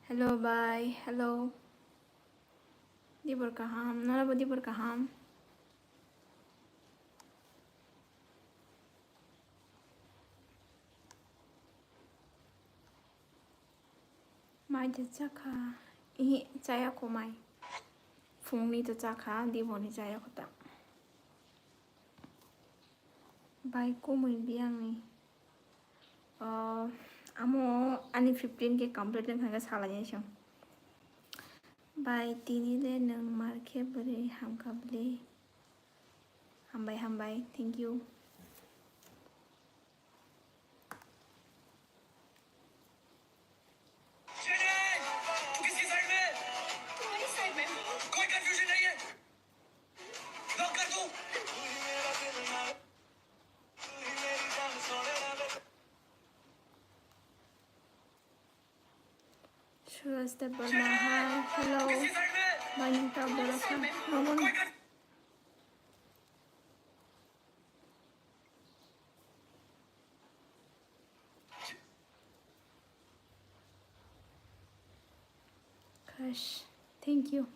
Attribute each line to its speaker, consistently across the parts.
Speaker 1: Hello, bye. Hello. Di berkaham. Nala ba di berkaham? Mai de chakha. I chaya ko mai. Phungni to chakha. Di boni chaya ko ta. Bye ko mui biang ni. Amo ani 15 ke complete lang hanga sala niya siyang. Bye tini le nang marke bere ham kable. Hambay. Thank you. Suraj the Burma. Hi. Hello. Manita Borasa. Naman. Gosh. Thank you.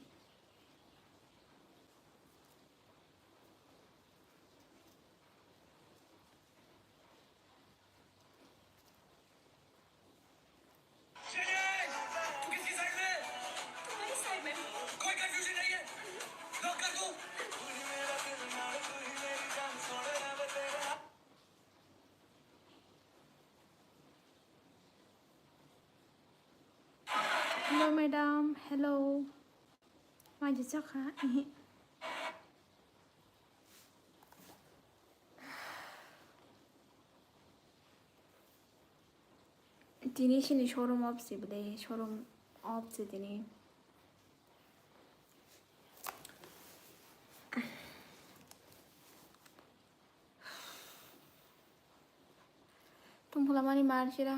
Speaker 1: Hello, madam. Hello. Mai de chakha. Tini shini showroom of Sible. Showroom of Sidney. Tum pula mani marchira.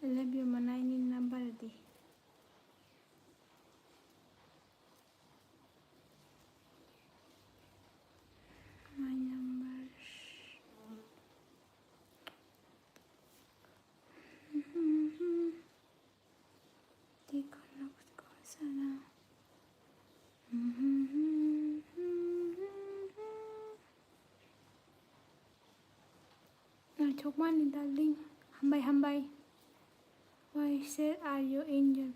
Speaker 1: Lebih mana ini number di. My number. Di connect ko sana. Nah, chok mani darling. Hambay. Why said are you injured?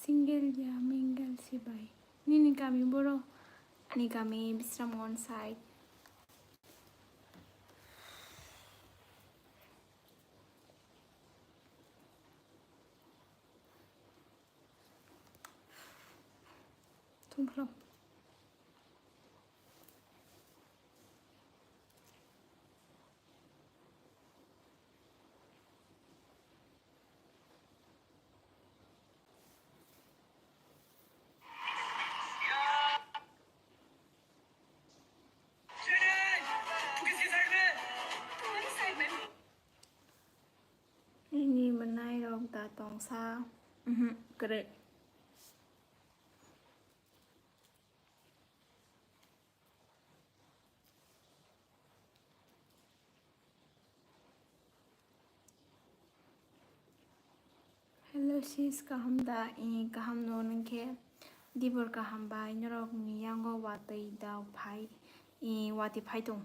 Speaker 1: Single ya mingle si bay. Nini kami boro. Ani kami bisram on site. Tumplo. Ini menai rong ta tong sa. Correct. Hello sis kaham da kaham non ke dibor kaham ba norok ni yango watai da phai wati phai tong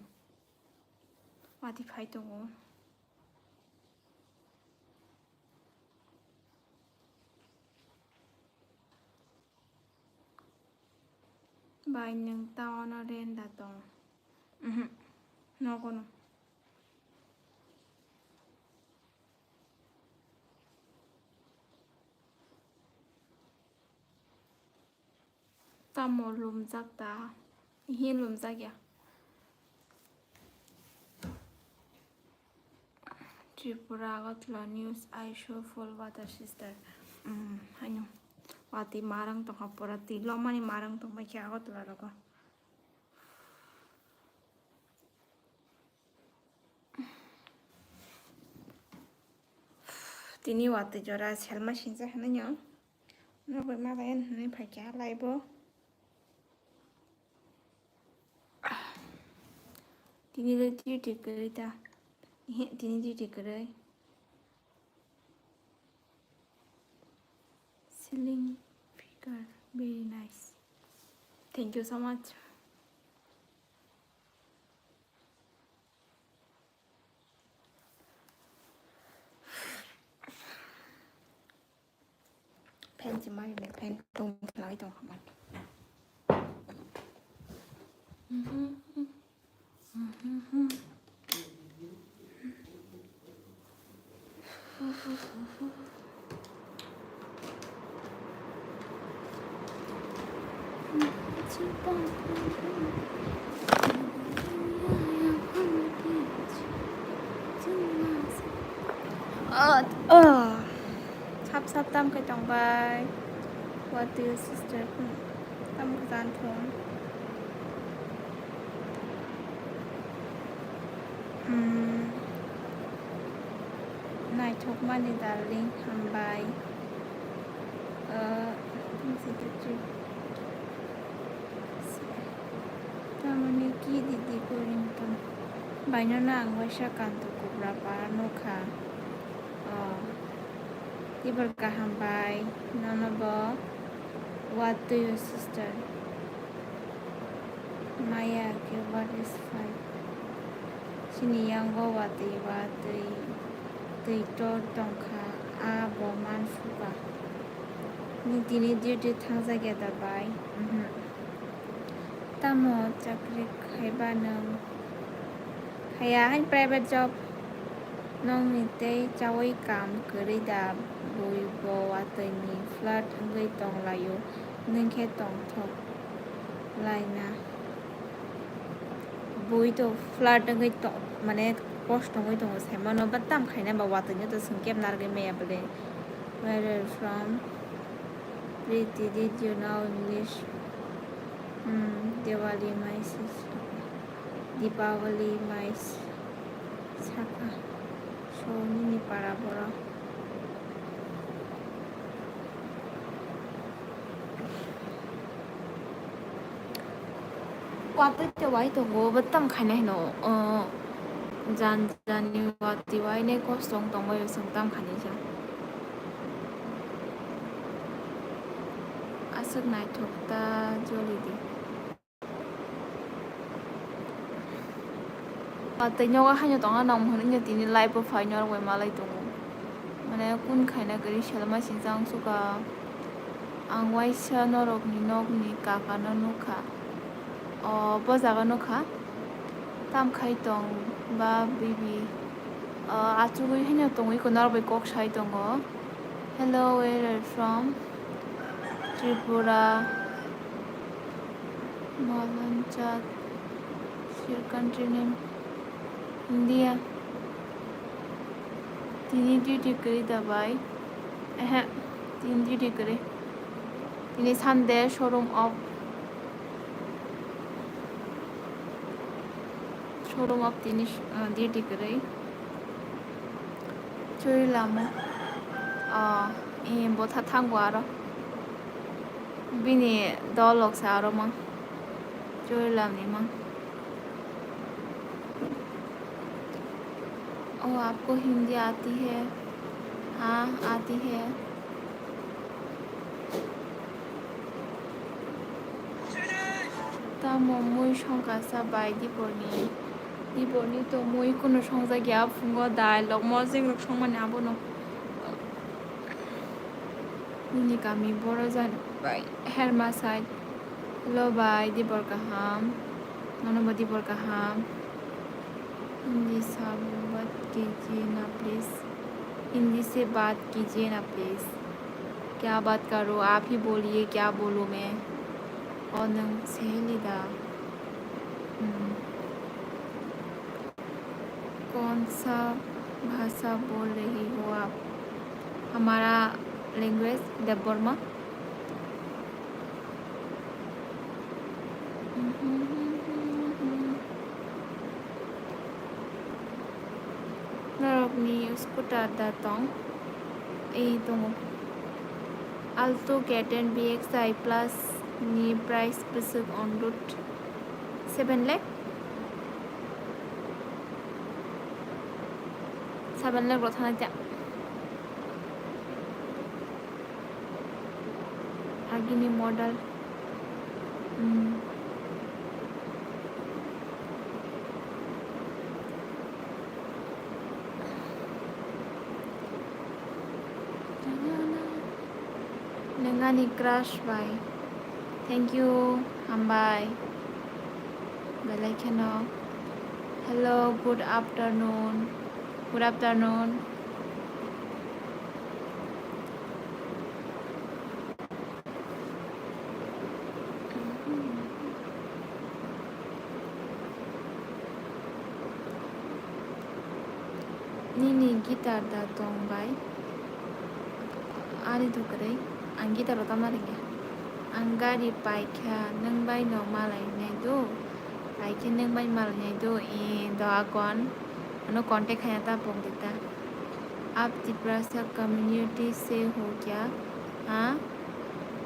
Speaker 1: ba nang ta na ren da tong no kono ta mo lum jak ta hi lum jak ya Tripura got news I show full water sister hanyo wati marang tong hapurati lomani marang tong ba kya got la ko Tini watu jora selma shinsa hana nyo. Nó với má tay nên phải trả lại bố. Tini là tiêu trị cười ta. Hiện tini tiêu trị cười. Ceiling figure very nice. Thank you so much. Pen chỉ mai để pen tung lại trong không anh. Sắp tâm cái trong bài What do your sister tâm cái gian thường này chụp mà đi darling hàm bài Tamani ki didi korin tam Baino na ang wasya kanto kubra para no ka Di berkahambay Nanabo What do your sister Maya what is five Siniyanggo wati to tongka a boman fuka Ni dini di thangsa geta bay Tamo chakri khaiba nang Khaya han private job Nong ni te chawai kam kari da bui bo wati ni flat ngai tong layo Nang khe tong thok Lai na Bui to flat ngai tong Mane post ngai tong sai mano batam khaina ba wati ni to sungkep narge me abale Where are you from? Pretty, did you know English? Diwali my sister Deepavali my Saka So nini para bora Watu te wai to go batam khaina no Jani wati wai ne ko song tong wai song tam khani ja Asuk nai thokta joli di Tay nyoga hanyo tonga nong hon nya tini live profile nyor wai malai tongo mane kun khaina gari shalma sinjang suka angwai sa norok ni kaka no nukha bojaga nukha tam khai tong ba bibi achugui hanyo tongoi ko norbai kok sai tongo Hello where are you from Tripura Malanchat your country name India Tini duty kari dabai Tini duty kari Tini Sunday showroom of tini duty kari Churi lamo in botha thangwa aro Bini dolok sa aro mang Churi lam ni mang आपको हिंदी आती है हाँ आती है ता मुई संकासा बाय दिबरनी तो मुई कुनो संजा गया फुंगो डायलग मजिंग रक संमाने आबोनो नि गामि बर जान बाय हेरमा साइड हेलो बाय दिबर गाहाम ननबो दिबर गाहाम हिंदी बात कीजिए ना प्लीज़ हिंदी से बात कीजिए ना प्लीज़ क्या बात करूँ आप ही बोलिए क्या बोलूँ मैं और नंग सहेली दा कौन सा भाषा बोल रही हो आप हमारा language Debbarma Norok ni skuta datang dong Alto K10 BXI Plus ni price besok on route 7 lakh 7 lakh rot hana ja agini model Nengani crush by thank you hambai belai keno hello good afternoon Nini gitar da tong bai ani tu kare ang gitar ro tamna ringe ang gari pai kha nang bai no malai nei do pai khe nang bai malai nei do do akon ano contact khaya ta pong dita up Tiprasa community से हो क्या हाँ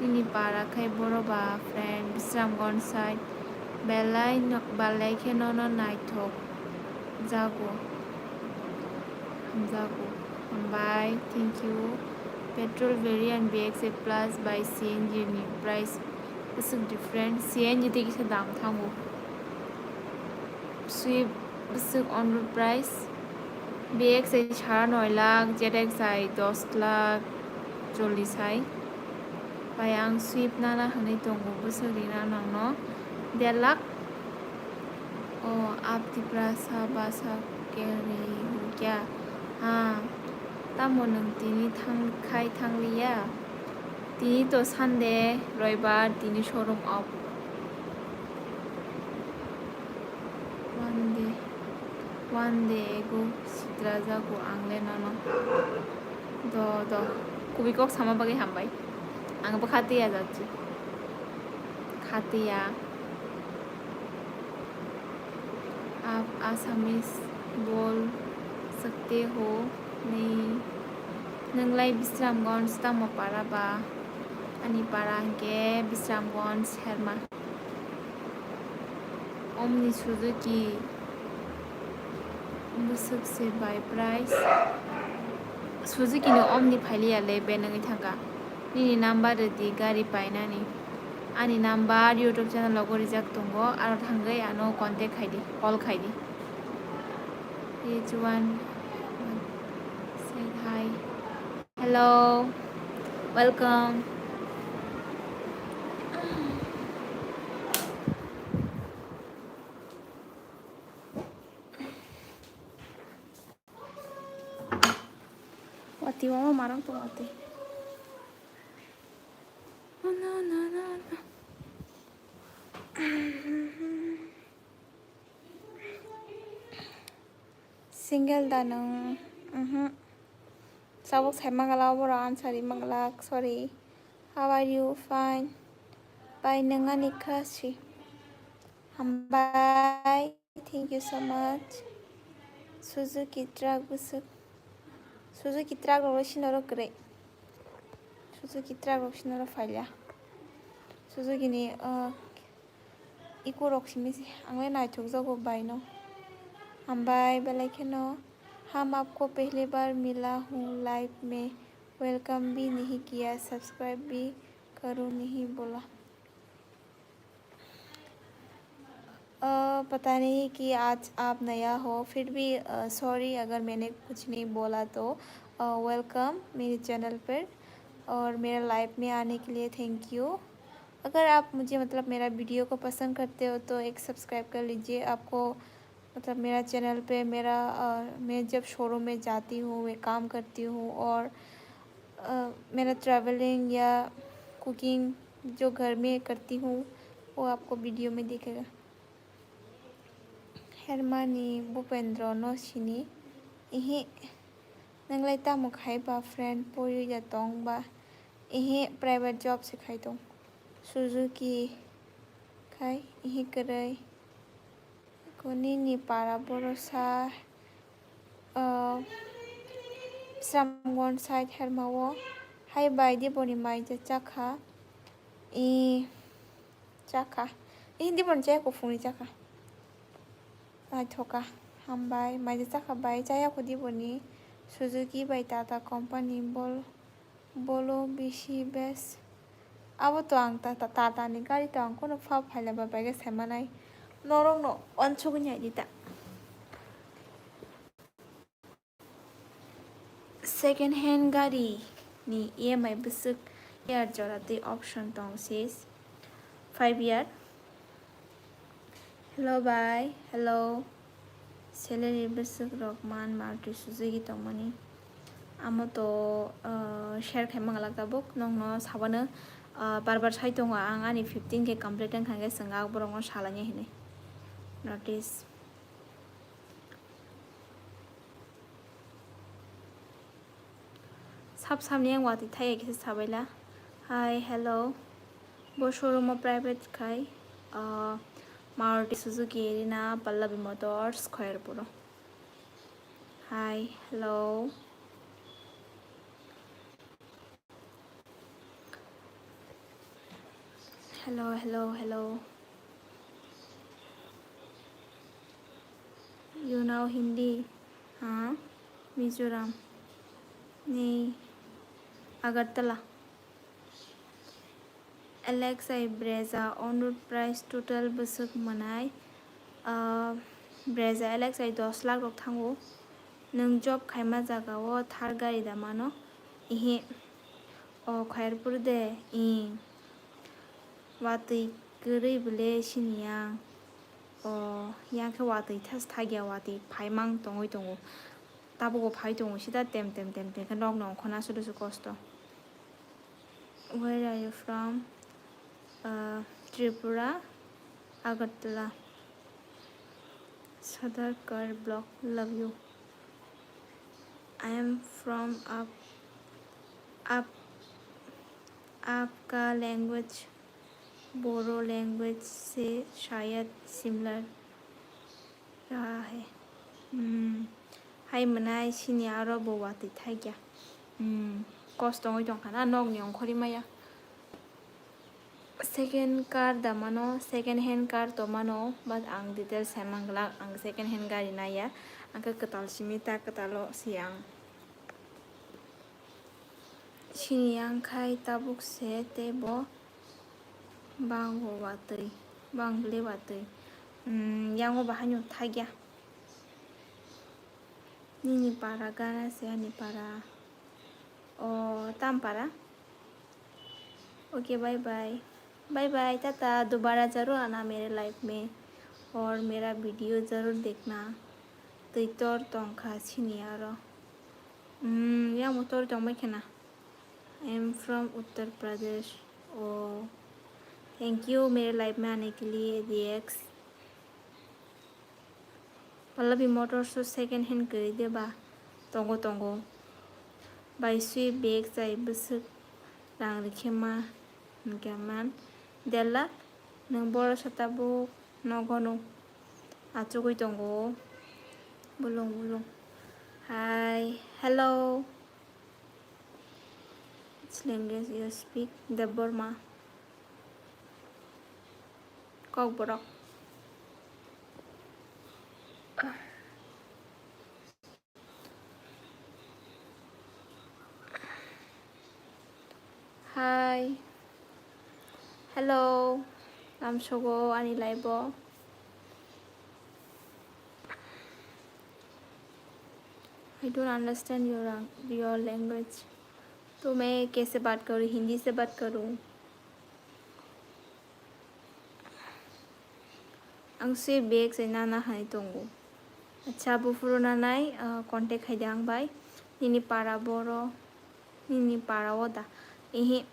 Speaker 1: Nini para khai boroba friend Bisramgond side balai khe no naitok jago bye thank you petrol variant BXA plus by CNG ni price is different CNG te kisa dam thango swift is on road price BXA 9 lakh ZXI 10 lakh 40 hai bayang swift nana hanai tongo busuri nana no 1.5 lakh आप तिप्रासा बासा केरी हो क्या हाँ tamo nung tini khai thanglia tini to Sunday roibar tini showroom off one day ago sitra jago angle nano do kubi kok sama bagi hambai ang pa khatiya jacchi khatiya आप आसामीज बोल सकते हो नहीं नंगलाई बिस्रामगंज तामो पाराबा ani para के बिस्रामगंज हेरमा Omni Suzuki busuk se by price suzuki no omni phali ale benangi thanga nini number di gari paina ni ani number YouTube channel logo rijak tongo aro thangai ano contact khaidi call khaidi each one say hi hello welcome wati mama marang to wati single danang sabok sai mangala bora ansari mangala sorry how are you fine bye nangani crush bye thank you so much Suzuki truck busuk Suzuki truck ro sinoro kre Suzuki truck ro sinoro failya Suzuki ni Iko Roximisi अंगले नाइथुक जागो बाइनो हम बाय बेलाइकेनो हम आपको पहली बार मिला हूँ live में welcome भी नहीं किया सब्सक्राइब भी करो नहीं बोला पता नहीं कि आज आप नया हो फिर भी सॉरी अगर मैंने कुछ नहीं बोला तो वेलकम मेरे चैनल पर और मेरा लाइव में आने के लिए थैंक यू अगर आप मुझे मतलब मेरा वीडियो को पसंद करते हो तो एक सब्सक्राइब कर लीजिए आपको मतलब मेरा चैनल पे मैं जब शोरूम में जाती हूँ मैं काम करती हूँ और मेरा ट्रैवलिंग या कुकिंग जो घर में करती हूँ वो आपको वीडियो में दिखेगा हेरमानी भूपेंद्र नोशिनी इहे नंगलाई तामो खाइबा फ्रेंड पोरी या तोंगबा इहे प्राइवेट जॉब से खाइतो Suzuki kai ihi kerai koni ni para borosa Samgon side hermawo. Hai bai di boni mai je chaka. Chaka. Hindi bon jaya ko funi chaka. Thoka. Hambai mai je chaka bai jaya ko di boni. Suzuki bai Tata company bolo bisi bes. Abo to ang Tata ni gari to ang kono fa phaila ba bai ga semanai. Norok no onchogo nyai dita. Second hand gari ni EMI besuk year jorate option tong sis 5 year. Hello bye. Hello. Salary besuk Rockman Maruti Suzuki tong mani. Amo to share khai mangalak tabuk nong no sabano barbar sai tong ang ani 15k complete ang khange sanga borong salanya hine. Notice. Samni ang wati thai ekise sabaila. Hi, hello. Bo showroom private khai Maruti Suzuki Erina Pallavi Motors Square Puro. Hi, hello. Hello. You know Hindi? Huh? Mizoram. Nee. Agartala. Alexa Breza on-road price total besuk manai. Breza Alexa 10 lakh rok thango. Nung job khaima jaga o thar gari damano. Ihe. O khairpur de. Wati guri bule siniyang. O yang ke wati tas thagya wati phaimang tongoi tongo. Tabugo phai tongo sida tem kan rok nong khona sudu kosto. Where are you from? Tripura, Agartala. Sadarkar block, love you. I am from आपका language बोरो language से शायद similar रहा है. Hai manai siniaro bo wati thagya. Cost oi dong kana nog nyong khori maya. Second car damano second hand car to mano but ang details semangla ang second hand gari naya angka ketal simita ketalo siang siniang khai tabuk se tebo bangbo watui bangle watui yango bahanyo thagya nini para gana se ani para o tampara. Okay, बाय बाय टाटा. दोबारा जरूर आना मेरे life में और मेरा video ज़रूर देखना. तोर तोंखा सिनियारो या मोटर तोंबाय खेना. I am from Uttar Pradesh. Oh thank you मेरे लाइफ में आने के लिए DX. Pallavi motors second hand कर दे बा तोंगो बाय सुई बेग जाय बसुक रां रिखेमा Gaman Della Nung Bora Satabu Nogono Atsugui Tongo Bulong. Hi, hello. Which language you speak? The Burma. Kok Borok. Hi. Hello. lamsogo Ani Laibo. I don't understand your language. तो मैं कैसे बात करूँ? हिंदी से बात करूँ. आंसे बेग से नाना हाई तोंगो. अच्छा बुफुरो नानाई कांटेक्ट है जांग बाय. निनी पारा बोरो. निनी पारा वोदा. इही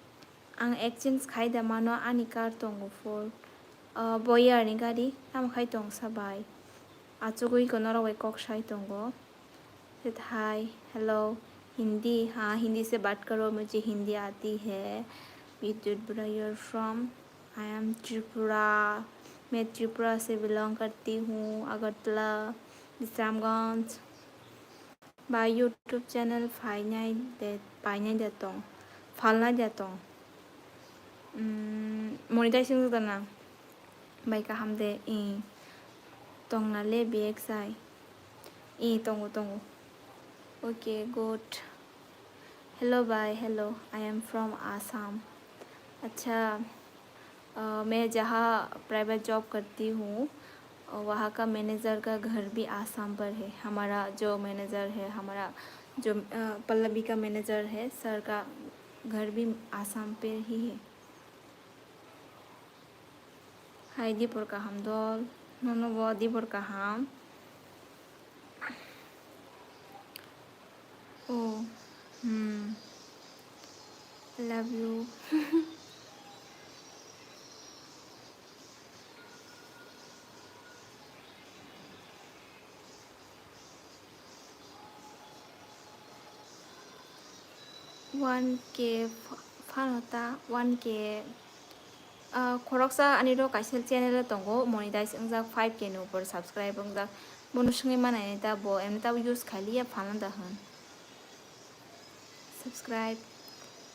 Speaker 1: आं एक्सचेंज खाई दा मानो आनी कार तोंगो फॉर बॉयर नि गाड़ी हम खाई तोंग साबाई. आचुगुई को नरवे कॉक शाई तोंगो. Said hi, hello. हिंदी हाँ हिंदी से बात करो मुझे हिंदी आती है. विद्युत बुरा you're from. I am Tripura. मैं त्रिपुरा से बिलोंग करती हूँ. Agartala Vishramganj. By YouTube channel फाइनाय दं फालनाय दं monetization dana by kahamde tongnale bxi tongo okay good hello bye hello I am from Assam अच्छा मैं जहाँ प्राइवेट जॉब करती हूँ वहाँ का मैनेजर का घर भी आसाम पर है हमारा जो मैनेजर है हमारा जो पल्लवी का मैनेजर है सर का घर भी आसाम पे ही है हाय दी por kaham dol no bo di por kaham oh love you 1k fanota 1k koroksa aniro kaisel channel tongo monetize ungjak 5k no por subscribe ungjak bono sungai manai ta bo emta use khaliya phalanda han subscribe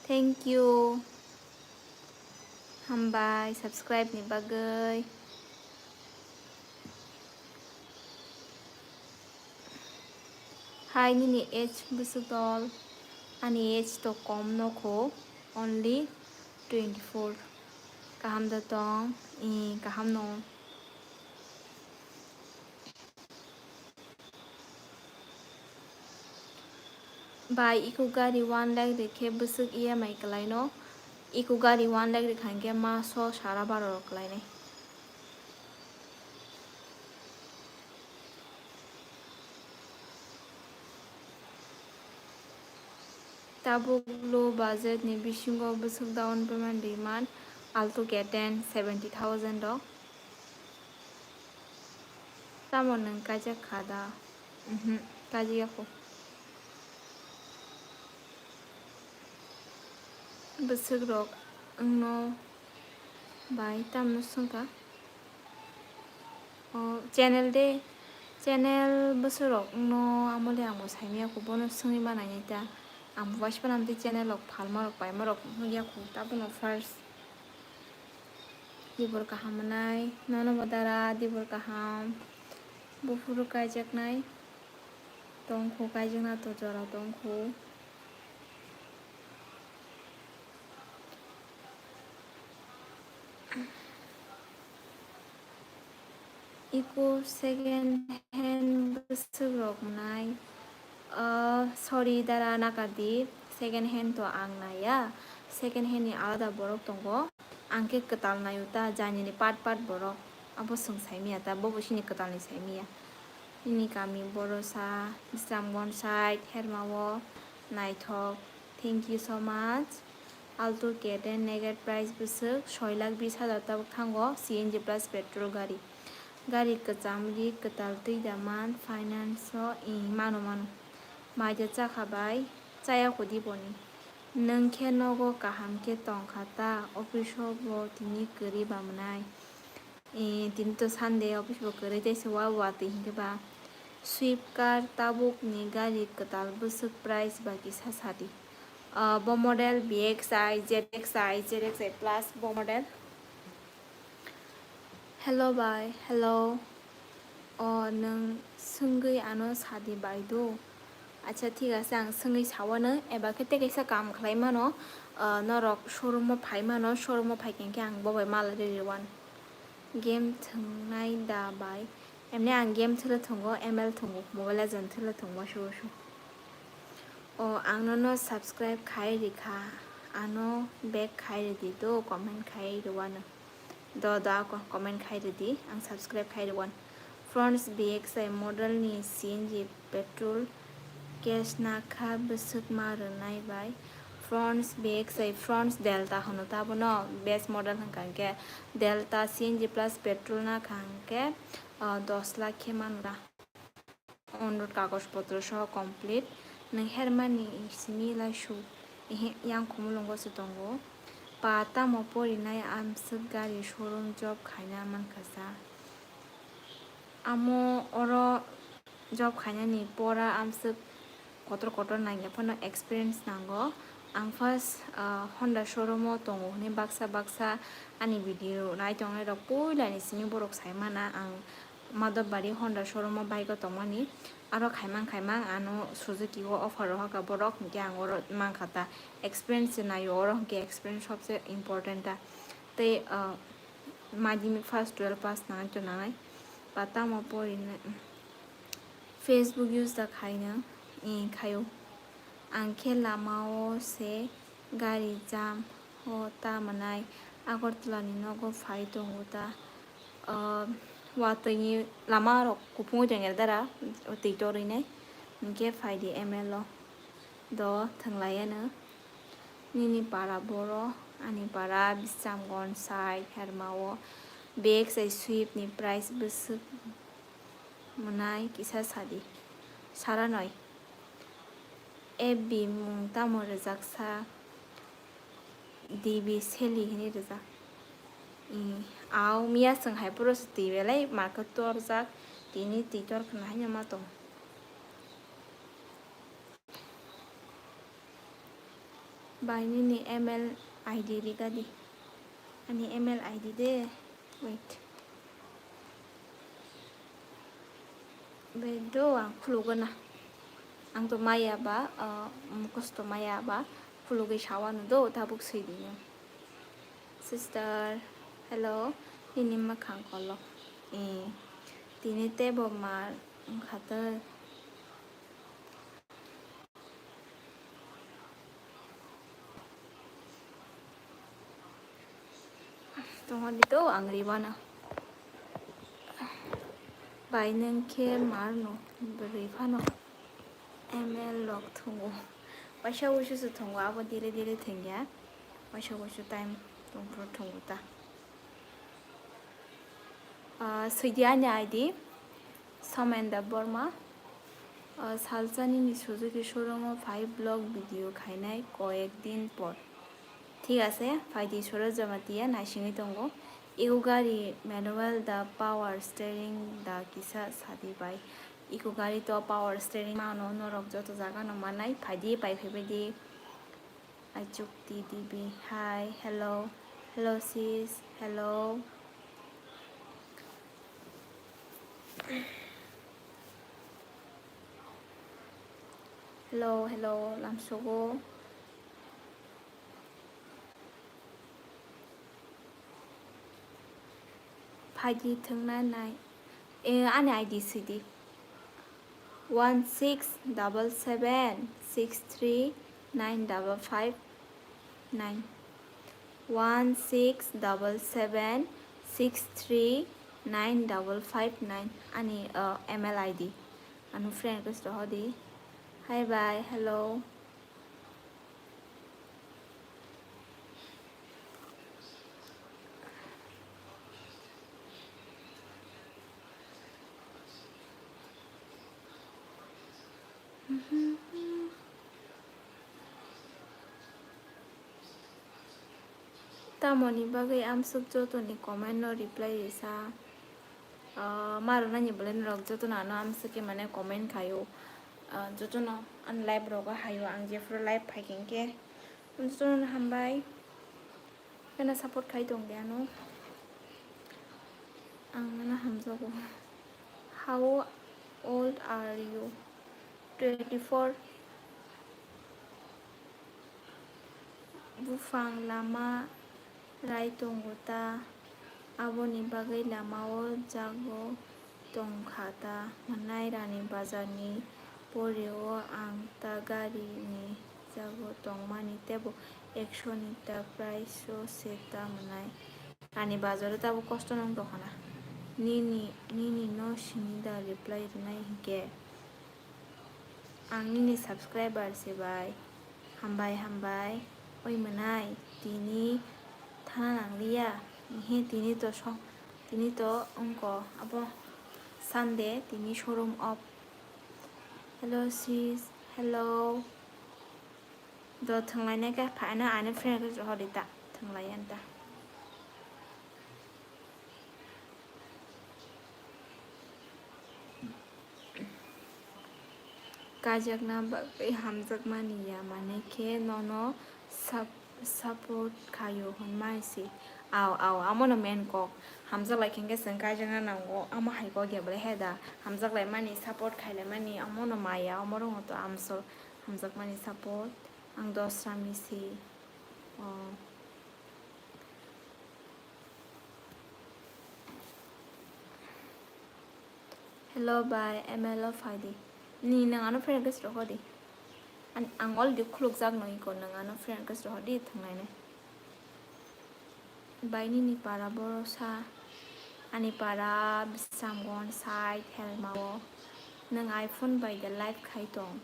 Speaker 1: thank you hambai subscribe ni bagai hi nini age busudol ani age to kom no ko only 24 kaham da tong kaham no by iku gari 1 lakh rekhe busuk EMI kalai no iku gari 1 lakh rekhange ma so sara baro kalai ne tabuk low budget ni bisingo busuk down payment demand alto get 70,000 do tamon nang kaja khada kaji ako busuk rok no by tam no sungka channel busuk no amole amo saimia ko bono sungi manai ta am watch panam di channel ok phalma rok paima rok ya ko tabuno first dibor kaham nai nono bodara dibor kaham bufuru kaijak nai tongkho kaijak na to jora tongkho iku second hand busuk rok nai sorry dara nakadi second hand to ang naya second hand ni alada borok tongo angke ketal nayuta jani ni part borok abo sung saimia ta bobo sini ketal ni saimia ini kami borosa Islamgon side hermawo naithok thank you so much alto keten negative price busuk 6,20,000 tabuk thango CNG plus petrol gari kecamri ketal tui daman finance mano maida chakhabai chaya kodi boni nongkhe nogo kaham ke tongkhata office bo tini kari bamnai tini to Sunday office bo kari taise wa hingke ba swift car tabuk ni gari ketal busuk price baki sasadi bo model BXI ZXI plus bo model hello bye hello nang sungui ano sadi baido acha ঠিক আছে ang sungui sawano eba kete kaisa kam khlai mano norok showroom phai mano showroom phai kengke ang bobai mala one game thngnai da bai emne ang game thila thongo ML thongo mobile legend thila thongo shu ang no subscribe khai rikha ano back khai di do comment khai ruwana do comment khai di ang subscribe khai ruwan France BXI model ni CNG petrol cash nakha busuk marunai bai France BXI France Delta hono tabono best model hangke Delta CNG plus petrol na khangke 10 lakh ke manura onroad kagoj potro sho complete nang hermani simi la shu yang khumulongo sutongo pata moporinai amsuk gari showroom job khaina mankasa amo oro job khaina ni pora amsuk kotor naik apa no experience nanggo ang first Honda showroom o tongo ni baksa ani video nai tongai rok puila ni sini borok saimana ang Madobari Honda showroom o bike o tongmani aro khaimang ano Suzuki o offer ro ka borok hingke ang oro mangkhata experience nayo oro hingke experience सबसे important ta tei madhyamik first 12 pass nangai to nangai patamo pori Facebook use da khaina khayo angke lamao se gari jam ho ta manai Agartala ni nogo phai tongo ta watani lama rok kupung jengel dara tiktori ne hingke phai di ML o do thanglayano nini para boro ani para bisamgon sai hermao bag sai sweep ni price besuk manai kisa sadi saranoi FB mung tamo rejaksa DB Sheli hini rejak aw mia songhai puros tibelai market torjak tini titor khna matong baini ni ML ID rigadi ani ML ID de wait bedo ang khulugana ang to maya ba mukos to maya ba khulugi shawanu do tabuk seidino sister hello ini makhang kolo tini tebo mar khata tongoni to angribana baineng ke marno berifano ML log thungo paisa wusu su thungo abo dire thengya paisa wusu time tongpro thungo ta Suidiani ID Samenda Burma Salsani ni Suzuki showroom 5 blog video khainai koek din por ঠিক আছে ফাইদি সরো Jamatia নাইসিংই দঙ্গো eco গাড়ি manual দা power steering দা কিসা সাদি by eco গাড়ি তো power steering মানো নরক যত জায়গা ন মানাই ফাইদি পাই ফেবেদি আই চুক্তি দিবি high hello sis hello hello lamsogo Pagi thengna nai ani ID sidi 1677639559 1677639559 ani ML ID anu friend ko sto hodi hi bye hello Tamoni bagai amsuk Jotoni comment no reply resa maro nani bolen rok Jotono ano amsuke mane comment khayo Jotono an live roga hayo ang jefro live phaikenke Jotono hambai kana support khai dong ano ang na hamjogo how old are you 24 bufang lama rai tonggota aboni bagai lamao jago tongkhata manai rani bazarni poreo ang ta gari ni jago tongmani tebo 100 ni ta price so seta manai rani bazar tabo kosto nang dokhana nini no sinida reply rinai hike ang nini subscriber se bai hambai oi manai tini thanang liya he tini to ongko abo Sunday tini showroom off hello sis hello do thanglai na ka phaina ane friend ko hodita thanglai anta 가jak나 bagai hamjak maniya maneke nono support kayo honmaisi aw amono men kok hamjak lai kenge seng kajana nango amo haiko geble heda hamjak lai mani support khaile mani amono maya amoro to amso hamjak mani support ang dosra misi hello bye ml fadi ni nangano friend gas ro hodi ang already khuluk jak noi ko nangano friend gas ro hodi thangnai ne baini ni para borosa ani para bisamgon side helmao nang iphone by the live khaitong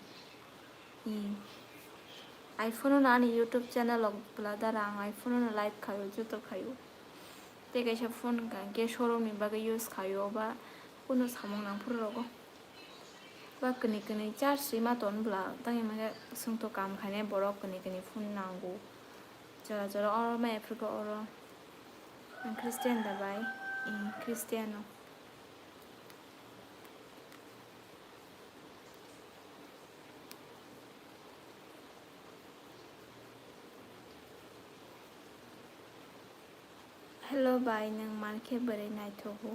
Speaker 1: iphone na ani youtube channel log bladara ang iphone na live khayo joto khayo te kaisa phone ka ge showroom ni baga use khayo ba kuno samong nang phurogo ba kani kani charge ma ton bla tangi ma sungto kam khane borok kani phone nango jara jara or ma afrika or christian da bai cristiano hello bye nang marke bare naithogo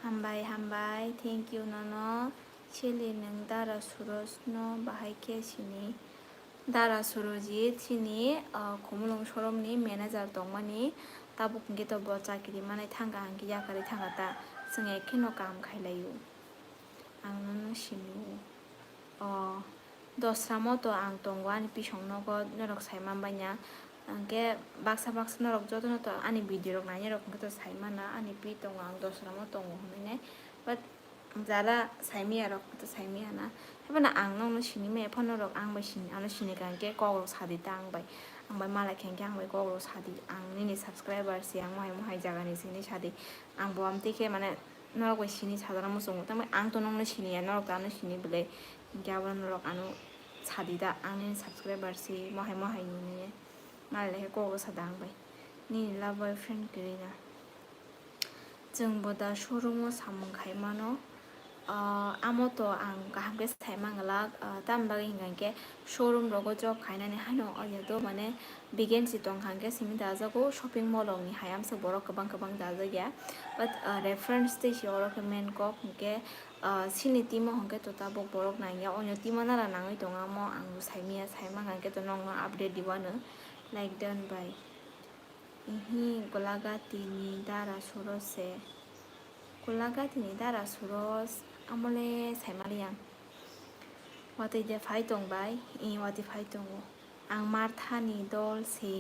Speaker 1: hambai thank you nono chili nang dara suros no bahai ke sini dara suroji chini khomulong showroom ni manager tongmani tabuk nge to bo chakiri mane thanga angki yakari thanga ta singe khino kam khailayu ang nono sinu dosra moto ang tongo ani pisong nogo norok saiman banya angke baksa norok jotono to ani video rok nani rok to saimana ani pi tongo ang dosra mo tongo homine but jara saimiya rok to saimiya na hebana ang nong sini me phone rok ang bai sini ano sini kanke kogro sadi tang bai ang bai mala khenke ang bai kogro sadi ang ni subscriber si ang mohai jaga ni sini sadi ang bo amte ke mane norok bai sini sadara mo songo tang ang to nong sini ya norok ta no sini bele gyabon norok anu sadi da ang ni subscriber si mohai ni malai kogro sadang bai ni la boyfriend kirina जोंबो दा showroom सामं खाइमानो आमोतो आं गाहामके साइमांगला तामबागे हिंगांके showroom रोगो job खाइनाने हानो अयदो माने begin सितों खांके Simi दाजागो shopping mall नि हायाम से बरो कबां दाजाया boat reference ते शिओरो के मेन को के सिनि टीम हंके तो ताबो बरो नाया अन्य टीम नारा नाङै दङामो आं साइमिया साइमांगांके तो नंग अपडेट दिवानो like done by golagati ni dara suros amole saimalian watai de faitong bai wati faitong ang martha ni dol si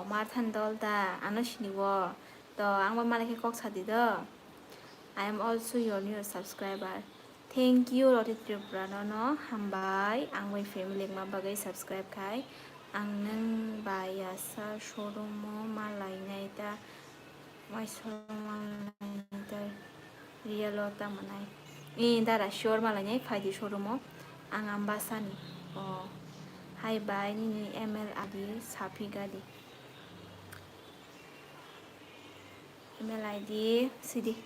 Speaker 1: marthan dol da anoshini wo to ang malake kok sadi do I am also your new subscriber thank you roti tripura no hambai ang my family ma bagai subscribe kai ang nang bayasa showroom mo malay na ita may showroom malay na ita real ota manay dara sure malay niya pwede showroom mo ang ambasa ni hi bye ni ML adi sapi gadi ML ID CD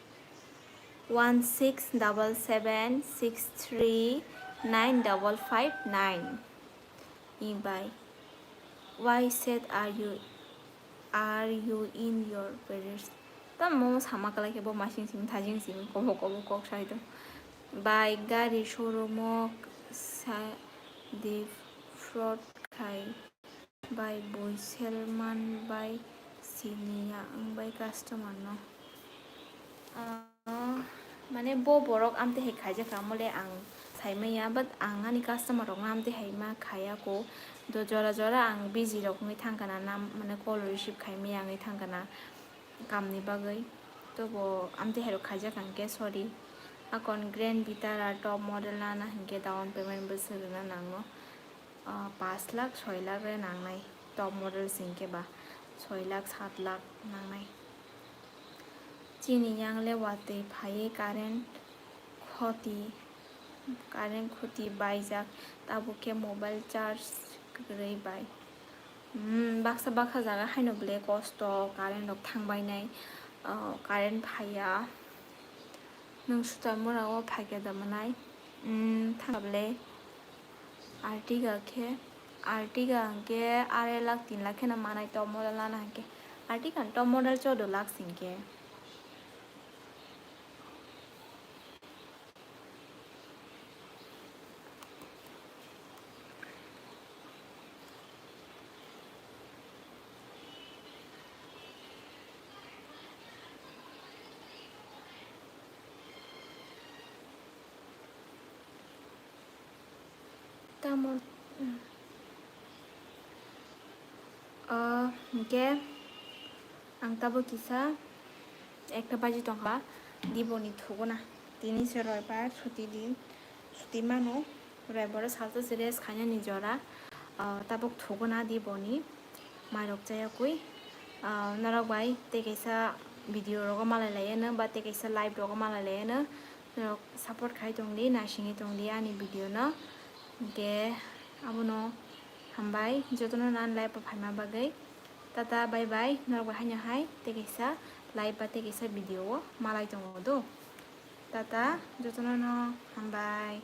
Speaker 1: 1677639559 bye why said are you in your parents tamo sama kala ke bo machine sim thajing sim kobo kok saido by gari showroom sa de fraud khai by boy selman by sinia ang by customer no mane bo borok amte he khaje kamole ang saimaya but ang ani customer rok amte he ma khaya ko do jora ang busy rok ngai thangkana nam mane call receive khaime angai thangkana kamni bagai to bo amte he rok khaja kanke sorry akon grand vitara top model na na hinke down payment besar na nangno 5 lakh 6 lakh re nangnai top model singke ba 6 lakh 7 lakh nangnai chini yangle wate phaye current khoti baijak tabuke mobile charge grei bai baksa jaga haino ble cost current rok thangbai nai current phaya nung sutar mora o phage da manai थांगाबले Ertiga के Ertiga के 2 लाख 3 लाख ना मानाय top model लाना के Ertiga top model 14 lakh सिंके tamo के आं ताबो किसा एक बाजी टंका दिबोनी थोगोना दिनी से रयबार सुती मानो रयबार सालतो सिरेस खाने निजरा ताबो थोगोना दिबोनी मारक जाया कोई नरक भाई ते कैसा वीडियो रोगा माला लेना बा ते कैसा लाइव रोगा माला लेना नरक सपोर्ट खाई तोंगली नाशिंगी तोंगली आनी वीडियो ना के abuno hambai jotono nan live pa phaima bagai tata bye bye nor ba hanya hai te kaisa live ba te kaisa video malai tongo do tata jotono no hambai